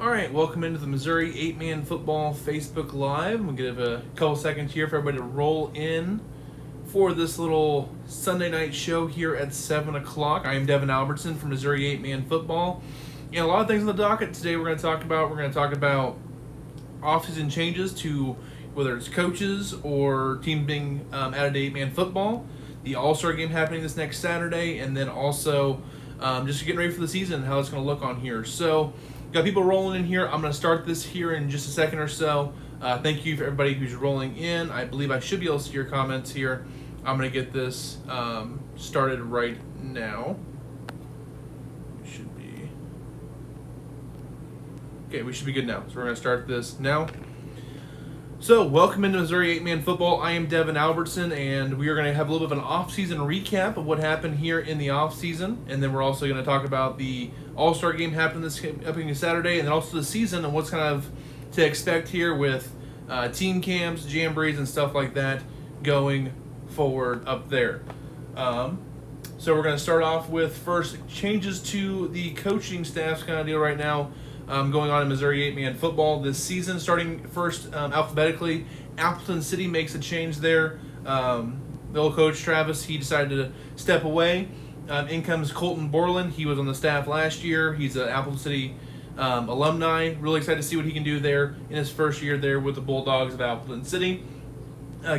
All right, welcome into the Missouri 8-Man Football Facebook Live. We'll give a couple seconds here for everybody to roll in for this little Sunday night show here at 7 o'clock. I am Devin Albertson from Missouri 8-Man Football. And a lot of things on the docket today we're going to talk about. We're going to talk about offseason changes to whether it's coaches or teams being added to 8-Man Football, the AllStar Game happening this next Saturday, and then also just getting ready for the season, how it's going to look on here. So, got people rolling in here. I'm going to start this here in just a second or so. Thank you for everybody who's rolling in. I believe I should be able to see your comments here. I'm going to get this started right now. Should be. Okay, we should be good now. So we're going to start this now. So, welcome into Missouri 8-Man Football. I am Devin Albertson, and we are going to have a little bit of an off-season recap of what happened here in the off-season. And then we're also going to talk about the All-Star Game happening this upcoming Saturday, and then also the season and what's kind of to expect here with team camps, jamborees, and stuff like that going forward up there. So we're going to start off with first changes to the coaching staff's kind of deal right now. Going on in Missouri 8-Man Football this season. Starting first alphabetically, Appleton City makes a change there. The old coach, Travis, he decided to step away. In comes Colton Borland. He was on the staff last year. He's an Appleton City alumni. Really excited to see what he can do there in his first year there with the Bulldogs of Appleton City.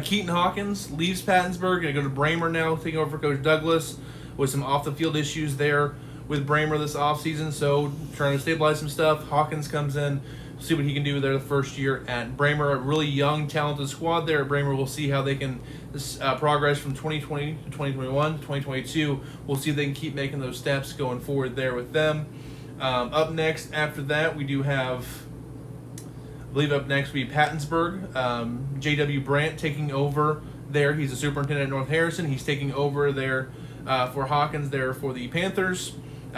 Keaton Hawkins leaves Pattonsburg and go to Bramer now, taking over for Coach Douglas with some off-the-field issues there with Bramer this offseason, so trying to stabilize some stuff. Hawkins comes in, see what he can do there the first year at Bramer. A really young, talented squad there at Bramer. We'll see how they can progress from 2020 to 2021 to 2022. We'll see if they can keep making those steps going forward there with them. Up next, after that, we do have, I believe up next will be Pattonsburg. J.W. Brandt taking over there. He's a superintendent at North Harrison. He's taking over there for Hawkins there for the Panthers.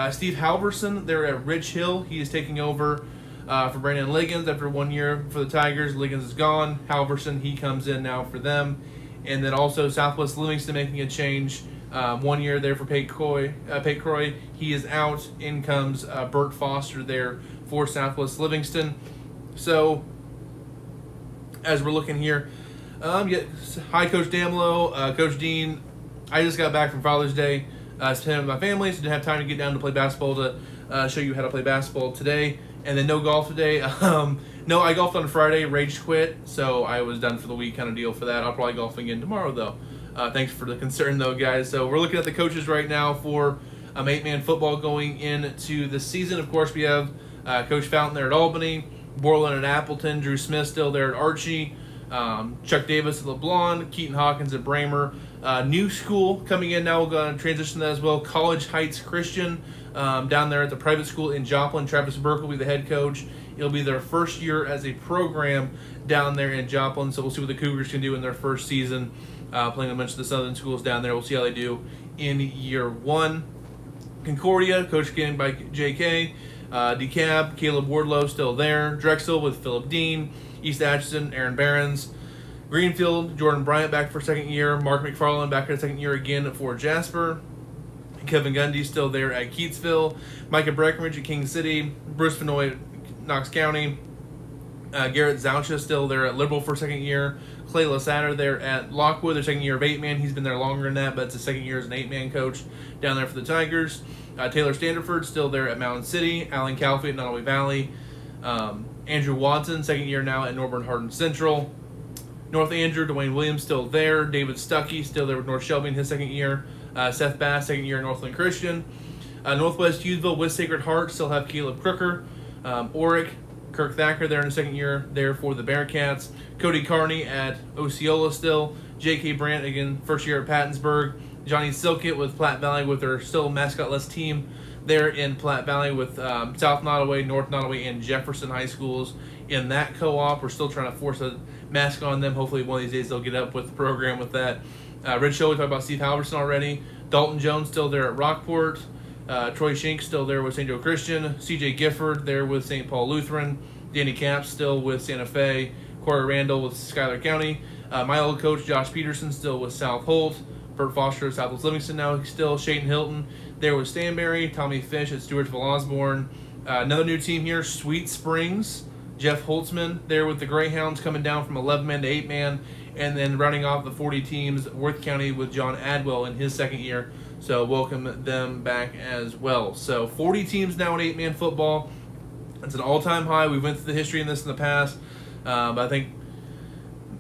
Steve Halverson there at Ridge Hill. He is taking over for Brandon Liggins after 1 year for the Tigers. Liggins is gone. Halverson, he comes in now for them. And then also Southwest Livingston making a change. 1 year there for Pate Croy. He is out. In comes Bert Foster there for Southwest Livingston. So, as we're looking here, hi Coach Damlo, Coach Dean. I just got back from Father's Day. Spent with my family, so didn't have time to get down to play basketball to show you how to play basketball today. And then no golf today. No, I golfed on Friday, rage quit, so I was done for the week kind of deal for that. I'll probably golf again tomorrow, though. Thanks for the concern, though, guys. So we're looking at the coaches right now for 8-Man football going into the season. Of course, we have Coach Fountain there at Albany, Borland at Appleton, Drew Smith still there at Archie, Chuck Davis at LeBlanc, Keaton Hawkins at Bramer. New school coming in now. We're going to transition to that as well. College Heights Christian down there at the private school in Joplin. Travis Burke will be the head coach. It'll be their first year as a program down there in Joplin. So we'll see what the Cougars can do in their first season. Playing a bunch of the southern schools down there. We'll see how they do in year one. Concordia, coached again by J.K. DeKalb, Caleb Wardlow still there. Drexel with Philip Dean. East Atchison, Aaron Behrens. Greenfield, Jordan Bryant back for second year. Mark McFarland back for second year again for Jasper. Kevin Gundy still there at Keatsville. Micah Breckenridge at King City. Bruce Fenoy at Knox County. Garrett Zoucha still there at Liberal for second year. Clay Lasatter there at Lockwood, their second year of 8-Man. He's been there longer than that, but it's his second year as an 8-Man coach down there for the Tigers. Taylor Standerford still there at Mountain City. Alan Calfee at Nottoway Valley. Andrew Watson, second year now at Norburn Hardin Central. North Andrew, Dwayne Williams still there. David Stuckey still there with North Shelby in his second year. Seth Bass, second year at Northland Christian. Northwest Hughesville with Sacred Heart still have Caleb Crooker. Oric, Kirk Thacker there in the second year there for the Bearcats. Cody Carney at Osceola still. J.K. Brandt, again, first year at Pattonsburg. Johnny Silkett with Platte Valley with their still mascotless team there in Platte Valley with South Nottoway, North Nottoway, and Jefferson High Schools in that co-op. We're still trying to force a mask on them. Hopefully one of these days they'll get up with the program with that. Red Show, we talked about Steve Halverson already. Dalton Jones still there at Rockport. Troy Shink still there with St. Joe Christian. C.J. Gifford there with St. Paul Lutheran. Danny Capps still with Santa Fe. Corey Randall with Schuyler County. My old coach Josh Peterson still with South Holt. Bert Foster at Southwest Livingston now still. Shaden Hilton there with Stanberry. Tommy Fish at Stewartsville Osborne. Another new team here, Sweet Springs. Jeff Holtzman there with the Greyhounds coming down from 11-man to 8-man. And then running off the 40 teams, Worth County with John Adwell in his second year. So welcome them back as well. So 40 teams now in 8-man football. It's an all-time high. We went through the history in this in the past. But I think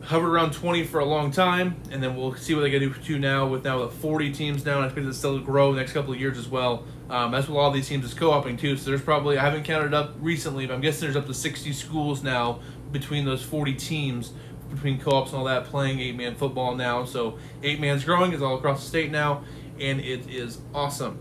hovered around 20 for a long time. And then we'll see what they get to now with the 40 teams now. And I expect it still to grow the next couple of years as well. That's what a lot of these teams is co-oping too. So there's probably, I haven't counted up recently, but I'm guessing there's up to 60 schools now between those 40 teams, between co-ops and all that, playing 8-man football now. So 8-man's growing. It's all across the state now, and it is awesome.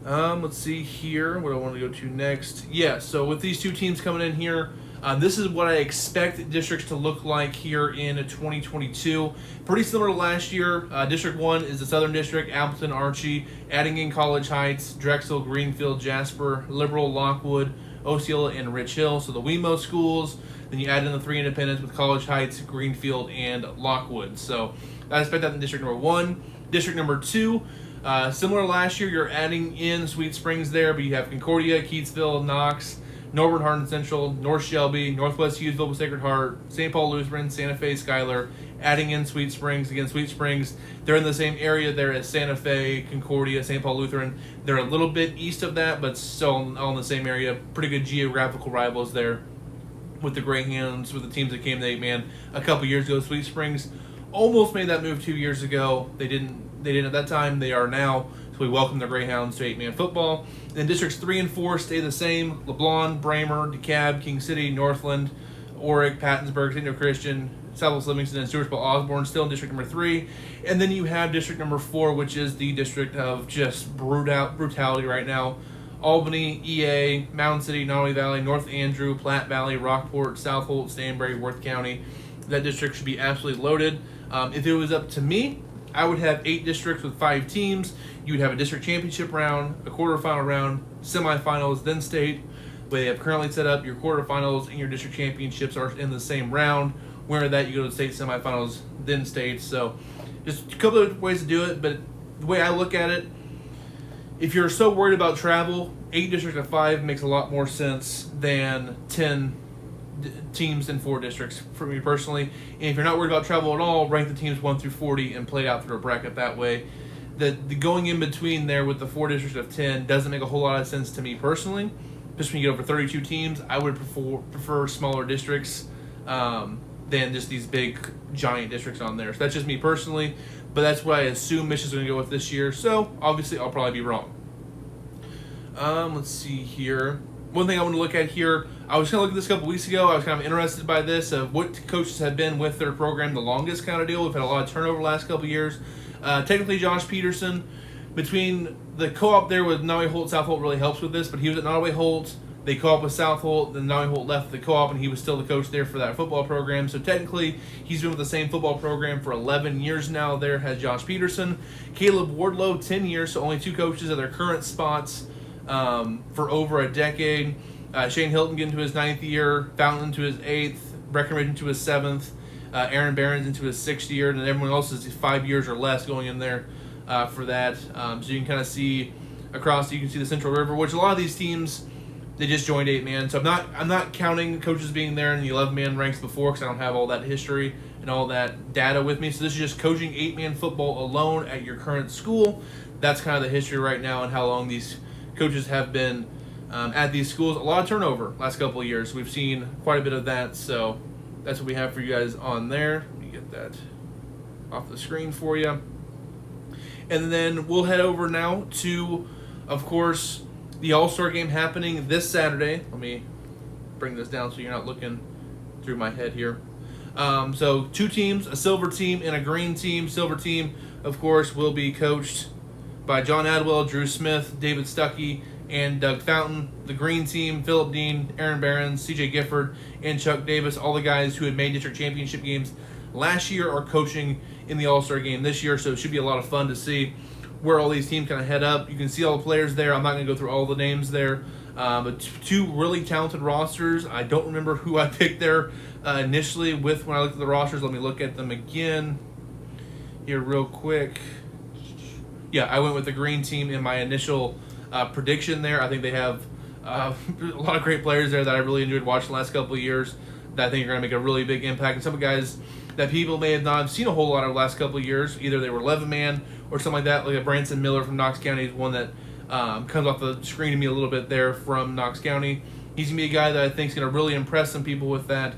Let's see here. What do I want to go to next? Yeah, so with these two teams coming in here, this is what I expect districts to look like here in 2022. Pretty similar to last year. District 1 is the Southern District, Appleton, Archie, adding in College Heights, Drexel, Greenfield, Jasper, Liberal, Lockwood, Osceola, and Rich Hill. So the WeMo schools. Then you add in the 3 independents with College Heights, Greenfield, and Lockwood. So I expect that in District number 1. District number 2, similar to last year, you're adding in Sweet Springs there, but you have Concordia, Keatsville, Knox, Norwood, Hardin Central, North Shelby, Northwest Hughesville with Sacred Heart, St. Paul Lutheran, Santa Fe, Schuyler, adding in Sweet Springs. Again, Sweet Springs, they're in the same area there as Santa Fe, Concordia, St. Paul Lutheran. They're a little bit east of that, but still all in the same area. Pretty good geographical rivals there with the Greyhounds, with the teams that came to 8-man a couple years ago. Sweet Springs almost made that move 2 years ago. They didn't at that time. They are now. So we welcome the Greyhounds to 8-man football. Then districts 3 and 4 stay the same. LeBlanc, Bramer, DeKalb, King City, Northland, Orick, Pattonsburg, St. Joe Christian, Southwest Livingston, and Stewartsville Osborne still in district number 3. And then you have district number 4, which is the district of just brutality right now. Albany, EA, Mountain City, Nottoway Valley, North Andrew, Platte Valley, Rockport, South Holt, Stanberry, Worth County. That district should be absolutely loaded. If it was up to me, I would have 8 districts with 5 teams. You would have a district championship round, a quarterfinal round, semifinals, then state. Where they have currently set up, your quarterfinals and your district championships are in the same round. Where that you go to state semifinals, then state. So just a couple of ways to do it, but the way I look at it, if you're so worried about travel, 8 districts of 5 makes a lot more sense than 10 teams in 4 districts for me personally. And if you're not worried about travel at all, rank the teams 1 through 40 and play out through a bracket that way. The going in between there with the 4 districts of 10 doesn't make a whole lot of sense to me personally. Just when you get over 32 teams, I would prefer smaller districts than just these big giant districts on there. So that's just me personally. But that's what I assume Michigan's going to go with this year. So, obviously, I'll probably be wrong. Let's see here. One thing I want to look at here, I was going to look at this a couple weeks ago. I was kind of interested by this, of what coaches have been with their program the longest kind of deal. We've had a lot of turnover the last couple of years. Technically, Josh Peterson, between the co-op there with Nottoway Holt, South Holt really helps with this, but he was at Nottoway Holt. They co-op with South Holt, then Nottoway Holt left the co-op, and he was still the coach there for that football program. So technically, he's been with the same football program for 11 years now. There has Josh Peterson. Caleb Wardlow, 10 years, so only 2 coaches at their current spots for over a decade. Shane Hilton getting to his 9th year, Fountain into his 8th, Breckenridge into his 7th, Aaron Barons into his 6th year, and then everyone else is 5 years or less going in there for that. So you can kind of see across, you can see the Central River, which a lot of these teams, they just joined 8-man. So I'm not counting coaches being there in the 11-man ranks before, because I don't have all that history and all that data with me. So this is just coaching 8-man football alone at your current school. That's kind of the history right now and how long these coaches have been at these schools. A lot of turnover last couple of years. We've seen quite a bit of that. So that's what we have for you guys on there. Let me get that off the screen for you. And then we'll head over now to, of course, the AllStar Game happening this Saturday. Let me bring this down so you're not looking through my head here. So 2 teams, a silver team and a green team. Silver team, of course, will be coached by John Adwell, Drew Smith, David Stuckey, and Doug Fountain. The green team, Philip Dean, Aaron Barons, CJ Gifford, and Chuck Davis, all the guys who had made district championship games last year are coaching in the AllStar Game this year, so it should be a lot of fun to see where all these teams kind of head up. You can see all the players there. I'm not going to go through all the names there, but 2 really talented rosters. I don't remember who I picked there initially with when I looked at the rosters. Let me look at them again here real quick. Yeah, I went with the green team in my initial prediction there. I think they have A lot of great players there that I really enjoyed watching the last couple of years that I think are going to make a really big impact. And some guys that people may have not seen a whole lot of the last couple of years. Either they were 11-man or something like that. Like a Branson Miller from Knox County is one that comes off the screen to me a little bit there from Knox County. He's going to be a guy that I think is going to really impress some people with that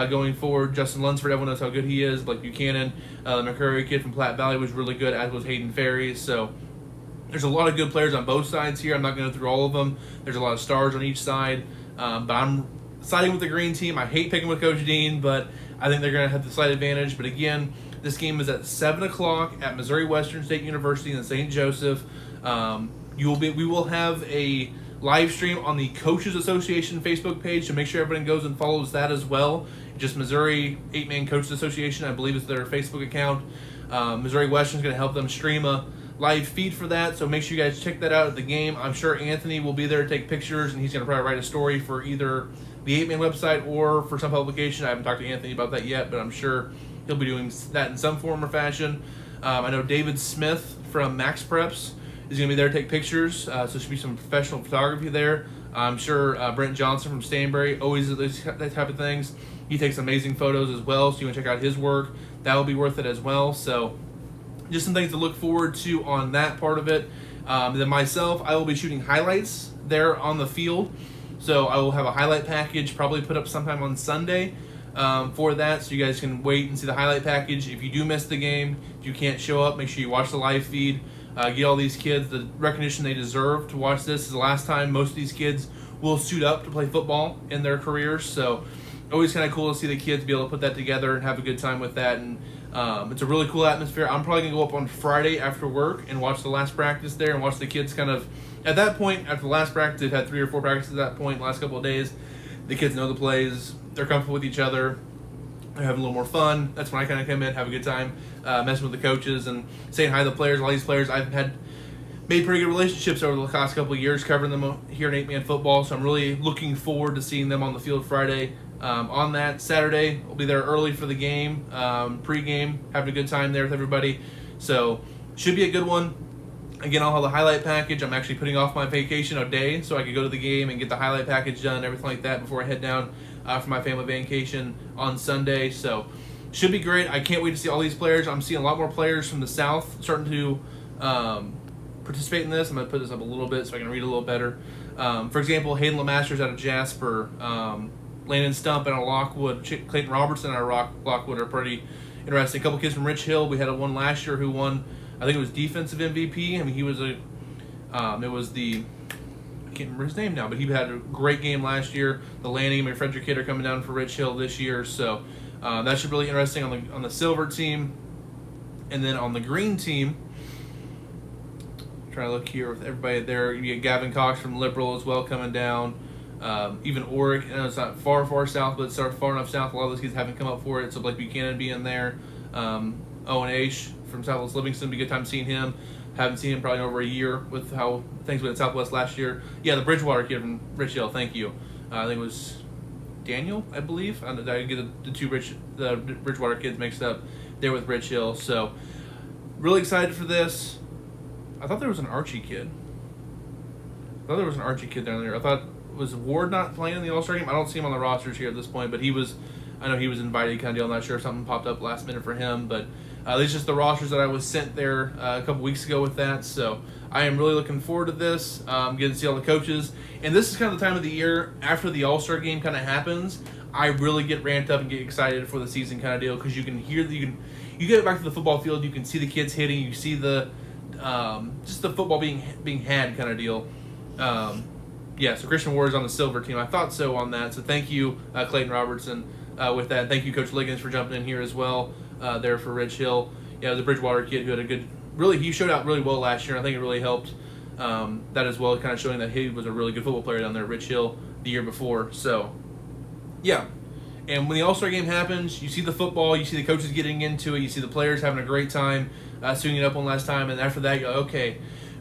going forward. Justin Lunsford, everyone knows how good he is. Blake Buchanan, the McCurry kid from Platte Valley was really good, as was Hayden Ferry. So there's a lot of good players on both sides here. I'm not going to go through all of them. There's a lot of stars on each side. But I'm siding with the green team. I hate picking with Coach Dean, but I think they're going to have the slight advantage. But again, this game is at 7 o'clock at Missouri Western State University in St. Joseph. We will have a live stream on the Coaches Association Facebook page, so make sure everyone goes and follows that as well. Just Missouri 8-Man Coaches Association, I believe is their Facebook account. Missouri Western is going to help them stream a live feed for that, so make sure you guys check that out at the game. I'm sure Anthony will be there to take pictures, and he's going to probably write a story for either the 8-Man website or for some publication. I haven't talked to Anthony about that yet, but I'm sure he'll be doing that in some form or fashion. I know David Smith from Max Preps is going to be there to take pictures, so there should be some professional photography there. I'm sure Brent Johnson from Stanbury always does that type of things. He takes amazing photos as well, so you want to check out his work. That will be worth it as well. So just some things to look forward to on that part of it. Then myself, I will be shooting highlights there on the field. So I will have a highlight package probably put up sometime on Sunday for that, so you guys can wait and see the highlight package. If you do miss the game, if you can't show up, make sure you watch the live feed. Get all these kids the recognition they deserve to watch this. This is the last time most of these kids will suit up to play football in their careers. So always kind of cool to see the kids be able to put that together and have a good time with that. And it's a really cool atmosphere. I'm probably going to go up on Friday after work and watch the last practice there and watch the kids kind of, at that point, after the last practice, they've had 3 or 4 practices at that point the last couple of days. The kids know the plays. They're comfortable with each other. They're having a little more fun. That's when I kind of come in, have a good time, messing with the coaches and saying hi to the players. All these players I've made pretty good relationships over the last couple of years covering them here in 8-Man football, so I'm really looking forward to seeing them on the field Friday. On that Saturday, I'll be there early for the game, pre-game, having a good time there with everybody. So should be a good one. Again, I'll have the highlight package. I'm actually putting off my vacation a day so I could go to the game and get the highlight package done and everything like that before I head down for my family vacation on Sunday. So should be great. I can't wait to see all these players. I'm seeing a lot more players from the South starting to participate in this. I'm going to put this up a little bit so I can read a little better. For example, Hayden LeMasters out of Jasper, Landon Stump out of Lockwood, Clayton Robertson out of Lockwood are pretty interesting. A couple kids from Rich Hill. We had one last year who won, I think it was defensive MVP. I mean, he was it was the, I can't remember his name now, but he had a great game last year. The Lanning and Frederick kid are coming down for Rich Hill this year, so that should be really interesting on the silver team. And then on the green team, trying to look here with everybody there. You get Gavin Cox from Liberal as well coming down. Even Oric, I know it's not far south, but it's far enough south. A lot of those kids haven't come up for it, so Blake Buchanan being there. Owen H from Southwest Livingston, be a good time seeing him. Haven't seen him probably in over a year with how things went at Southwest last year. Yeah, the Bridgewater kid from Rich Hill, thank you. I think it was Daniel, I believe. I get the Bridgewater kids mixed up there with Rich Hill. So really excited for this. I thought there was an Archie kid. Down there. I thought, was Ward not playing in the AllStar game? I don't see him on the rosters here at this point, but I know he was invited kind of deal. I'm not sure if something popped up last minute for him, but these are just the rosters that I was sent there a couple weeks ago with that. So I am really looking forward to this, getting to see all the coaches. And this is kind of the time of the year after the AllStar game kind of happens, I really get ramped up and get excited for the season kind of deal, because you can hear you get back to the football field, you can see the kids hitting, you see the just the football being had kind of deal. Yeah, so Christian Ward is on the silver team. I thought so on that. So thank you, Clayton Robertson, with that. Thank you, Coach Liggins, for jumping in here as well there for Rich Hill. Yeah, the Bridgewater kid who had a good, he showed out really well last year. I think it really helped that as well, kind of showing that he was a really good football player down there at Rich Hill the year before. So, yeah. And when the All-Star game happens, you see the football, you see the coaches getting into it, you see the players having a great time, suiting it up one last time, and after that, you go, okay,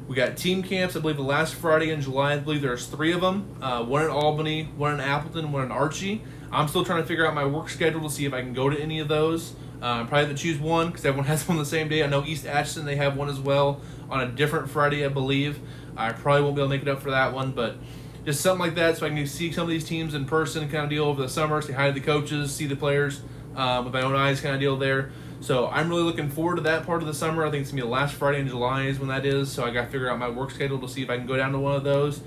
we got team camps, I believe the last Friday in July, I believe there's 3 of them, one in Albany, one in Appleton, one in Archie. I'm still trying to figure out my work schedule to see if I can go to any of those. Probably have to choose one because everyone has one the same day. I know East Atchison, they have one as well on a different Friday, I believe. I probably won't be able to make it up for that one, but just something like that, so I can see some of these teams in person, kind of deal over the summer, say hi to the coaches, see the players with my own eyes, kind of deal there. So I'm really looking forward to that part of the summer. I think it's going to be the last Friday in July is when that is, so I got to figure out my work schedule to see if I can go down to one of those.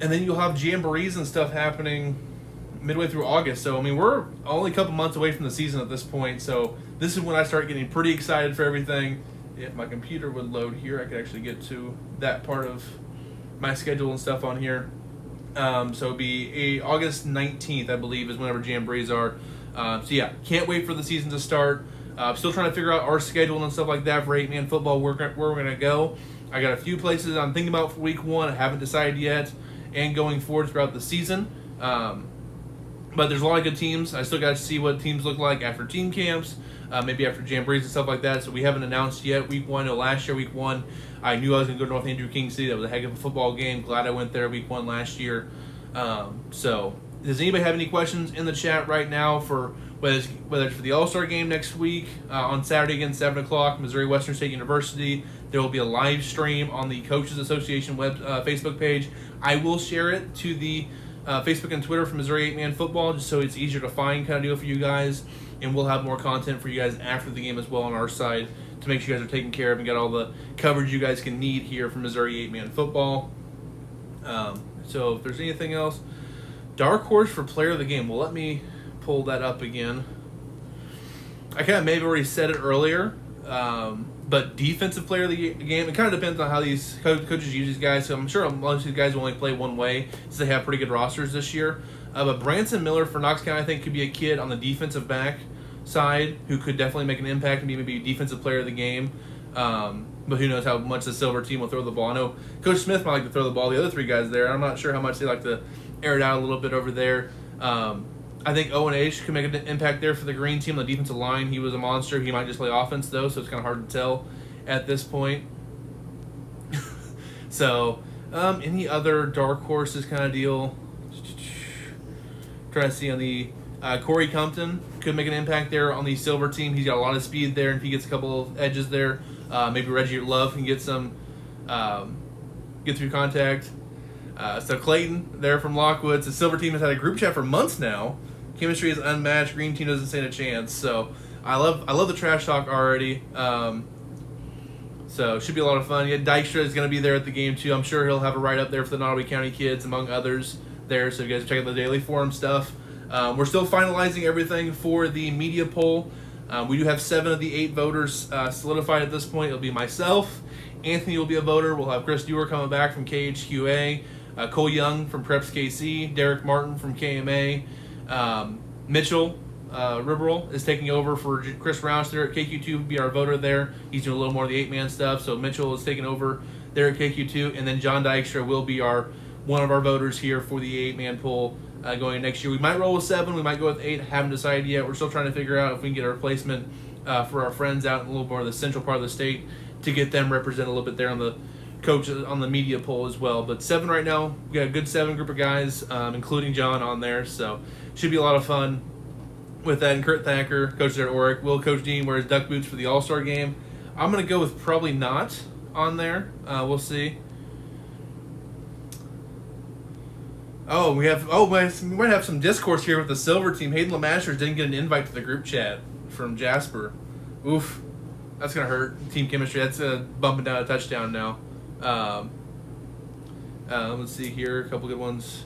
And then you'll have jamborees and stuff happening midway through August. So, I mean, we're only a couple months away from the season at this point, so this is when I start getting pretty excited for everything. If my computer would load here, I could actually get to that part of my schedule and stuff on here. So it'll be August 19th, I believe, is whenever jamborees are. So yeah, can't wait for the season to start. Still trying to figure out our schedule and stuff like that for 8-man football, where we're going to go. I got a few places I'm thinking about for week 1. I haven't decided yet, and going forward throughout the season. But there's a lot of good teams. I still got to see what teams look like after team camps, maybe after jamborees and stuff like that. So we haven't announced yet week 1. No, last year, week 1, I knew I was going to go to North Andrew King City. That was a heck of a football game. Glad I went there week 1 last year. So does anybody have any questions in the chat right now for whether it's for the AllStar Game next week on Saturday again, 7 o'clock, Missouri Western State University? There will be a live stream on the Coaches Association Facebook page. I will share it to the Facebook and Twitter for Missouri 8-Man Football, just so it's easier to find kind of deal for you guys. And we'll have more content for you guys after the game as well on our side to make sure you guys are taken care of and get all the coverage you guys can need here for Missouri 8-Man Football. So if there's anything else, dark horse for player of the game. Well, let me pull that up again. I kind of maybe already said it earlier, but defensive player of the game, it kind of depends on how these coaches use these guys. So I'm sure most of these guys will only play one way, since they have pretty good rosters this year. But Branson Miller for Knox County, I think, could be a kid on the defensive back side who could definitely make an impact and be maybe defensive player of the game. But who knows how much the Silver team will throw the ball. I know Coach Smith might like to throw the ball. The other 3 guys there, I'm not sure how much they like to air it out a little bit over there. I think Owen H could make an impact there for the green team on the defensive line. He was a monster. He might just play offense, though, so it's kind of hard to tell at this point. So, any other dark horses kind of deal? Trying to see on the Corey Compton could make an impact there on the Silver team. He's got a lot of speed there, and if he gets a couple of edges there, maybe Reggie Love can get some get through contact. So Clayton there from Lockwood. The Silver team has had a group chat for months now. Chemistry is unmatched. Green team doesn't stand a chance. So I love the trash talk already. So it should be a lot of fun. Yeah, Dykstra is going to be there at the game too. I'm sure he'll have a write up there for the Nottoway County kids, among others there. So you guys check out the daily forum stuff. We're still finalizing everything for the media poll. We do have 7 of the 8 voters solidified at this point. It'll be myself. Anthony will be a voter. We'll have Chris Dewar coming back from KHQA. Cole Young from Preps KC. Derek Martin from KMA. Mitchell Ribberl is taking over for Chris Roush there at KQ2 will be our voter there. He's doing a little more of the 8-man stuff. So Mitchell is taking over there at KQ2. And then John Dykstra will be one of our voters here for the 8-man poll going next year. We might roll with 7. We might go with 8. Haven't decided yet. We're still trying to figure out if we can get a replacement for our friends out in a little more of the central part of the state to get them represented a little bit there on the coaches on the media poll as well. But 7 right now. We got a good 7 group of guys, including John on there. So should be a lot of fun with that. And Kurt Thacker, coach there at Oric. Will Coach Dean wear his duck boots for the All-Star game? I'm going to go with probably not on there. We'll see. We might have some discourse here with the Silver team. Hayden LeMasters didn't get an invite to the group chat from Jasper. Oof. That's going to hurt team chemistry. That's bumping down a touchdown now. Let's see here. A couple good ones.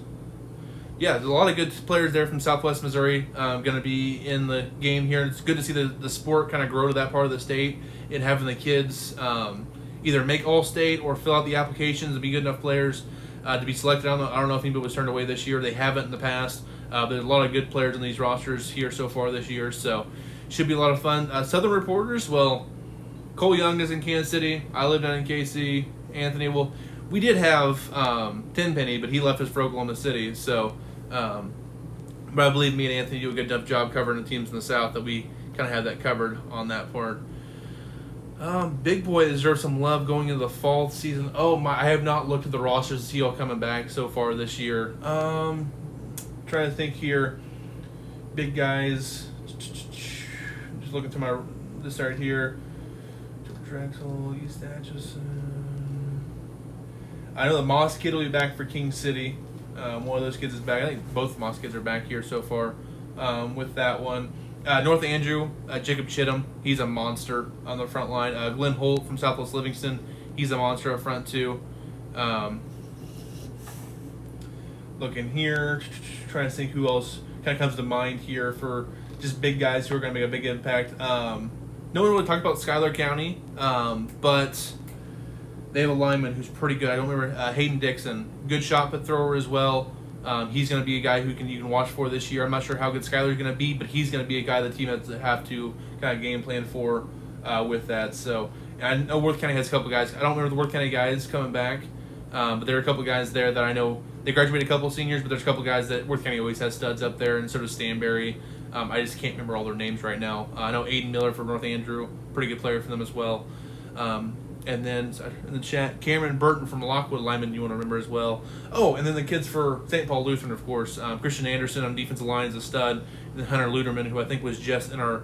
Yeah, there's a lot of good players there from Southwest Missouri going to be in the game here. It's good to see the sport kind of grow to that part of the state and having the kids either make All-State or fill out the applications and be good enough players to be selected. I don't know if anybody was turned away this year. They haven't in the past. There's a lot of good players in these rosters here so far this year, so should be a lot of fun. Southern Reporters, well, Cole Young is in Kansas City. I live down in KC. Anthony, well, we did have Tenpenny, but he left us for Oklahoma City. So, but I believe me and Anthony do a good enough job covering the teams in the South that we kind of have that covered on that part. Big Boy deserves some love going into the fall season. I have not looked at the rosters to see all coming back so far this year. Trying to think here. Big guys. Just looking to this right here. Drexel, East Atchison. I know the Moss kid will be back for King City. One of those kids is back. I think both Moss kids are back here so far with that one. North Andrew, Jacob Chittum, he's a monster on the front line. Glenn Holt from Southwest Livingston, he's a monster up front too. Looking here, trying to think who else kind of comes to mind here for just big guys who are going to make a big impact. No one really talked about Schuyler County, but they have a lineman who's pretty good. I don't remember Hayden Dixon, good shot put thrower as well. He's going to be a guy you can watch for this year. I'm not sure how good Schuyler's going to be, but he's going to be a guy the team has to have to kind of game plan for with that. So I know Worth County has a couple guys. I don't remember the Worth County guys coming back, but there are a couple guys there that I know. They graduated a couple of seniors, but there's a couple guys that Worth County always has studs up there, and sort of Stanberry. I just can't remember all their names right now. I know Aiden Miller from North Andrew, pretty good player for them as well. And then in the chat, Cameron Burton from Lockwood lineman you want to remember as well. Oh, and then the kids for St. Paul Lutheran, of course. Christian Anderson on defensive line is a stud. And then Hunter Luderman, who I think was just in our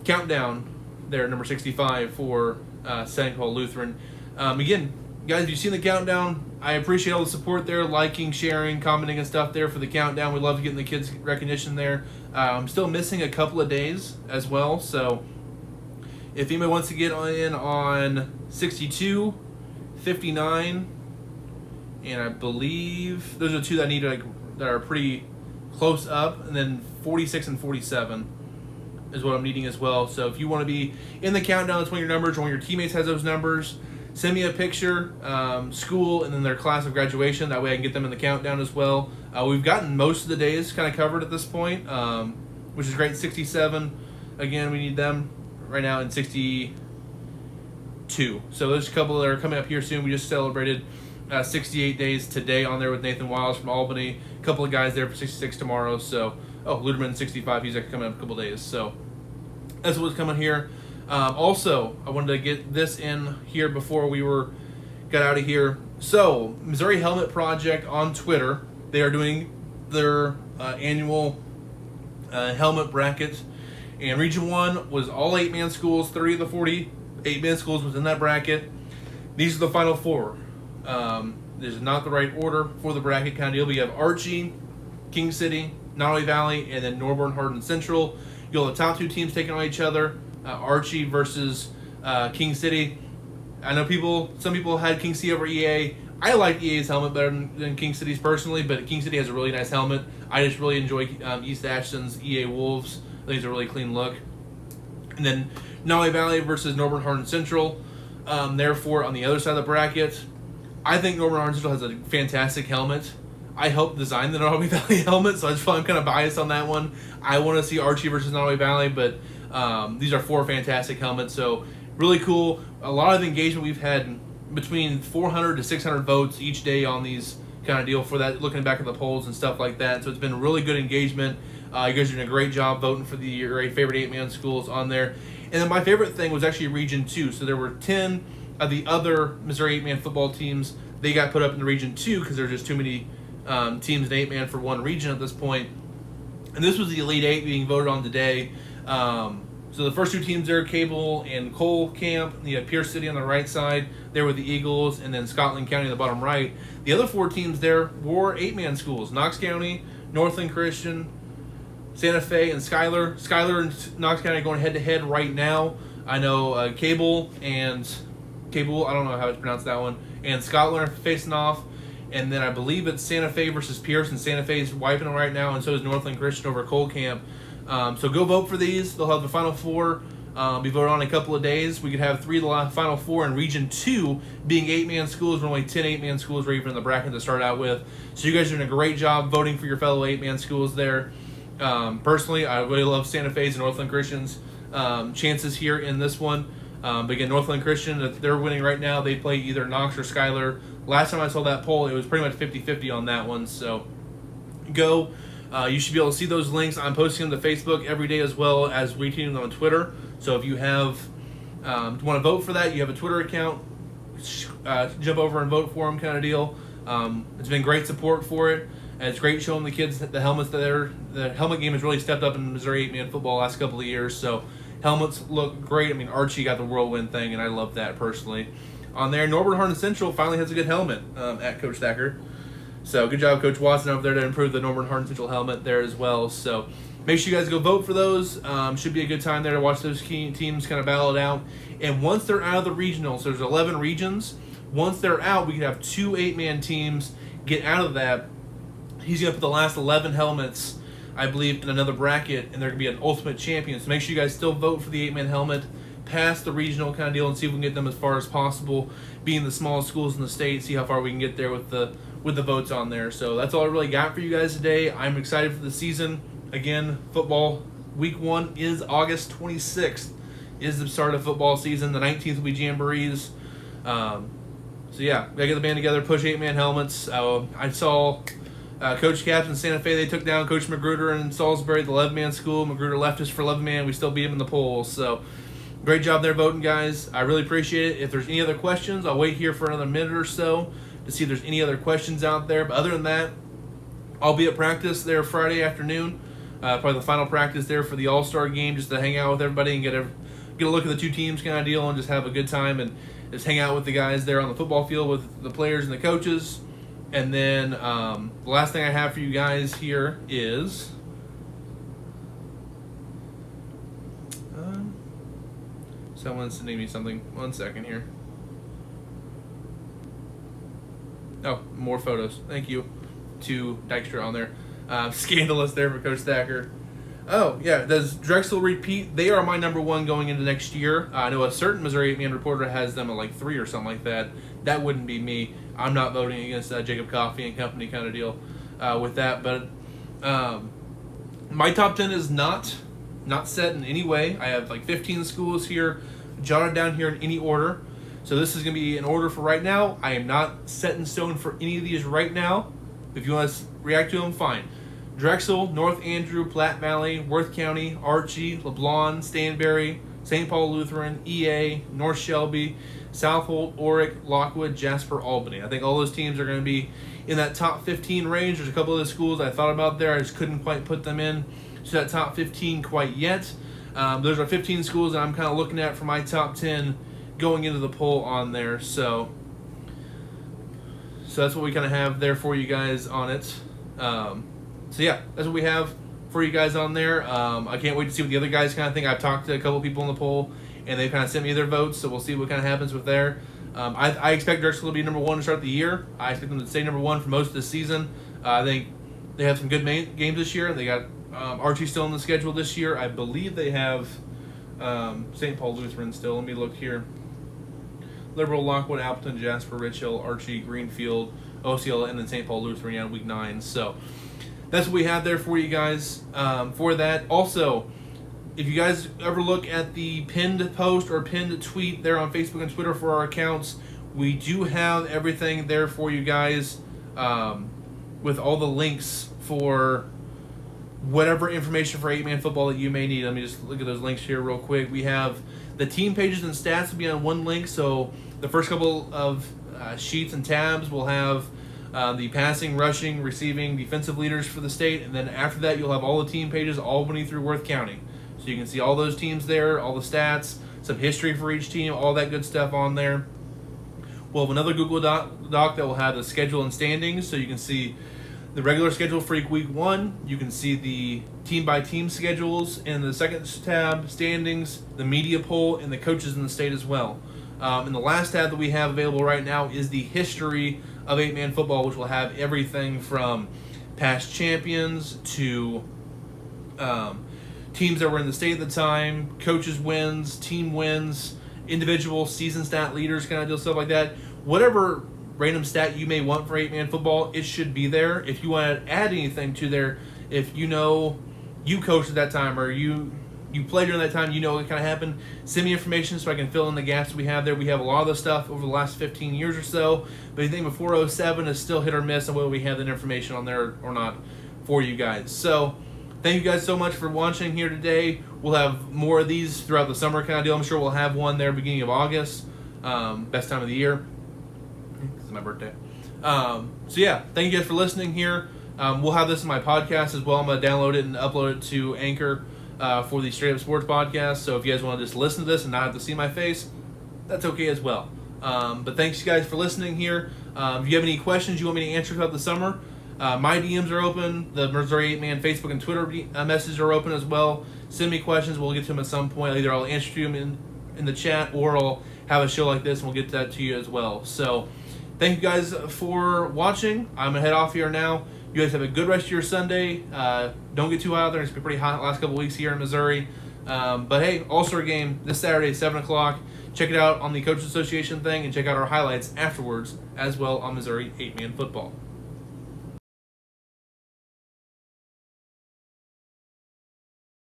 countdown there, number 65 for St. Paul Lutheran. Again, guys, if you've seen the countdown, I appreciate all the support there, liking, sharing, commenting and stuff there for the countdown. We love getting the kids recognition there. I'm still missing a couple of days as well, so if anybody wants to get in on 62, 59, and I believe those are two that I need that are pretty close up, and then 46 and 47 is what I'm needing as well. So if you want to be in the countdown, that's one of your numbers, or one of your teammates has those numbers, send me a picture, school, and then their class of graduation. That way I can get them in the countdown as well. We've gotten most of the days kind of covered at this point, which is great. 67, again, we need them right now in 62. So there's a couple that are coming up here soon. We just celebrated 68 days today on there with Nathan Wiles from Albany. A couple of guys there for 66 tomorrow. So, Luderman 65, he's coming up a couple days. So that's what's coming here. Also, I wanted to get this in here before we got out of here. So, Missouri Helmet Project on Twitter, they are doing their annual helmet bracket. And Region 1 was all 8-man schools. 30 of the 40 8-man schools was in that bracket. These are the final four. This is not the right order for the bracket kind of deal. We have Archie, King City, Nottoway Valley, and then Norborn Hardin Central. You'll have the top two teams taking on each other. Archie versus King City. I know some people had King City over EA. I like EA's helmet better than King City's personally, but King City has a really nice helmet. I just really enjoy East Ashton's EA Wolves. I think it's a really clean look. And then Nottoway Valley versus Norborn Hardin Central. Therefore, on the other side of the bracket, I think Norborn Hardin Central has a fantastic helmet. I helped design the Nottoway Valley helmet, so I'm kind of biased on that one. I want to see Archie versus Nottoway Valley, but these are four fantastic helmets, so really cool. A lot of engagement. We've had between 400 to 600 votes each day on these kind of deal for that, looking back at the polls and stuff like that. So it's been really good engagement. You guys are doing a great job voting for your favorite 8-man schools on there. And then my favorite thing was actually Region 2. So there were 10 of the other Missouri 8-man football teams. They got put up in the Region 2 because there's just too many teams in 8-man for one region at this point. And this was the Elite 8 being voted on today. So the first two teams there, Cable and Cole Camp. You have Pierce City on the right side. There were the Eagles, and then Scotland County on the bottom right. The other four teams there were 8-man schools. Knox County, Northland Christian, Santa Fe, and Schuyler. Schuyler and Knox County are going head-to-head right now. I know Cable, I don't know how to pronounce that one, and Scotland are facing off. And then I believe it's Santa Fe versus Pierce, and Santa Fe is wiping them right now, and so is Northland Christian over Cole Camp. So go vote for these. They'll have the final four be voted on in a couple of days. We could have 3 of the final 4 in Region 2 being 8-man schools. We're only 10 8-man schools we're even in the bracket to start out with. So you guys are doing a great job voting for your fellow 8-man schools there. Personally, I really love Santa Fe's and Northland Christian's chances here in this one. But again, Northland Christian, if they're winning right now, they play either Knox or Schuyler. Last time I saw that poll, it was pretty much 50-50 on that one. So go. You should be able to see those links. I'm posting them to Facebook every day as well as retweeting them on Twitter. So if you want to vote for that, you have a Twitter account, jump over and vote for them kind of deal. It's been great support for it. And it's great showing the kids the helmets the helmet game has really stepped up in Missouri 8-man football the last couple of years. So helmets look great. I mean, Archie got the whirlwind thing, and I love that personally. on there. Norbert Hardin Central finally has a good helmet at Coach Thacker. So good job, Coach Watson, over there to improve the Norbert Hardin Central helmet there as well. So make sure you guys go vote for those. Should be a good time there to watch those key teams kind of battle it out. And once they're out of the regionals, there's 11 regions. Once they're out, we can have 2 8-man teams get out of that. He's going to put the last 11 helmets, I believe, in another bracket, and they're going to be an ultimate champion. So make sure you guys still vote for the 8-man helmet, past the regional kind of deal, and see if we can get them as far as possible, being the smallest schools in the state, see how far we can get there with the votes on there. So that's all I really got for you guys today. I'm excited for the season. Again, football week 1 is August 26th, is the start of football season. The 19th will be Jamborees. So yeah, we gotta get the band together, push 8-man helmets. I saw Coach Caps in Santa Fe, they took down Coach Magruder in Salisbury, the 11-man school. Magruder left us for 11-man. We still beat him in the polls. So great job there voting, guys. I really appreciate it. If there's any other questions, I'll wait here for another minute or so to see if there's any other questions out there. But other than that, I'll be at practice there Friday afternoon. Probably the final practice there for the AllStar Game, just to hang out with everybody and get a look at the 2 teams kind of deal and just have a good time and just hang out with the guys there on the football field with the players and the coaches. And then the last thing I have for you guys here is someone's sending me something. 1 second here. Oh, more photos. Thank you to Dykstra on there. Scandalous there for Coach Thacker. Oh, yeah. Does Drexel repeat? They are my number 1 going into next year. I know a certain Missouri 8-man reporter has them at like 3 or something like that. That wouldn't be me. I'm not voting against Jacob Coffey and company kind of deal with that. But my top 10 is not set in any way. I have like 15 schools here, jotted down here in any order. So this is going to be in order for right now. I am not set in stone for any of these right now. If you want to react to them, fine. Drexel, North Andrew, Platte Valley, Worth County, Archie, LeBlon, Stanberry, St. Paul Lutheran, EA, North Shelby, Southold, Oric, Lockwood, Jasper, Albany. I think all those teams are going to be in that top 15 range. There's a couple of the schools I thought about there. I just couldn't quite put them in to that top 15 quite yet. Those are 15 schools that I'm kind of looking at for my top 10 going into the poll on there. So that's what we kind of have there for you guys on it. So yeah, that's what we have for you guys on there. I can't wait to see what the other guys kind of think. I've talked to a couple people in the poll, and they've kind of sent me their votes, so we'll see what kind of happens with there. I expect Drexel to be number 1 to start the year. I expect them to stay number 1 for most of the season. I think they have some good games this year. They got Archie still on the schedule this year. I believe they have St. Paul Lutheran still. Let me look here. Liberal, Lockwood, Appleton, Jasper, Rich Hill, Archie, Greenfield, OCL, and then St. Paul Lutheran on week 9. So that's what we have there for you guys for that. Also, if you guys ever look at the pinned post or pinned tweet there on Facebook and Twitter for our accounts, we do have everything there for you guys with all the links for whatever information for 8-man football that you may need. Let me just look at those links here real quick. We have the team pages and stats will be on one link, so the first couple of sheets and tabs will have the passing, rushing, receiving, defensive leaders for the state, and then after that you'll have all the team pages, Albany through Worth County. So you can see all those teams there, all the stats, some history for each team, all that good stuff on there. We'll have another Google Doc that will have the schedule and standings, so you can see the regular schedule for week 1. You can see the team-by-team schedules in the second tab, standings, the media poll, and the coaches in the state as well. And the last tab that we have available right now is the history of 8-man football, which will have everything from past champions to teams that were in the state at the time, coaches wins, team wins, individual season stat leaders, kind of deal, stuff like that. Whatever random stat you may want for 8-man football, it should be there. If you want to add anything to there, if you know you coached at that time or you played during that time, you know what kind of happened, send me information so I can fill in the gaps we have there. We have a lot of the stuff over the last 15 years or so, but anything before 07 is still hit or miss on whether we have that information on there or not for you guys. So thank you guys so much for watching here today. We'll have more of these throughout the summer kind of deal. I'm sure we'll have one there beginning of August, best time of the year. It's my birthday. So yeah, thank you guys for listening here. We'll have this in my podcast as well. I'm going to download it and upload it to Anchor for the Straight Up Sports Podcast. So if you guys want to just listen to this and not have to see my face, that's okay as well. But thanks, you guys, for listening here. If you have any questions you want me to answer throughout the summer, my DMs are open. The Missouri 8-Man Facebook and Twitter messages are open as well. Send me questions. We'll get to them at some point. Either I'll answer them in the chat, or I'll have a show like this and we'll get that to you as well. So thank you guys for watching. I'm going to head off here now. You guys have a good rest of your Sunday. Don't get too hot out there. It's been pretty hot the last couple weeks here in Missouri. But hey, AllStar Game this Saturday, 7 o'clock. Check it out on the Coaches Association thing, and check out our highlights afterwards as well on Missouri 8-Man football.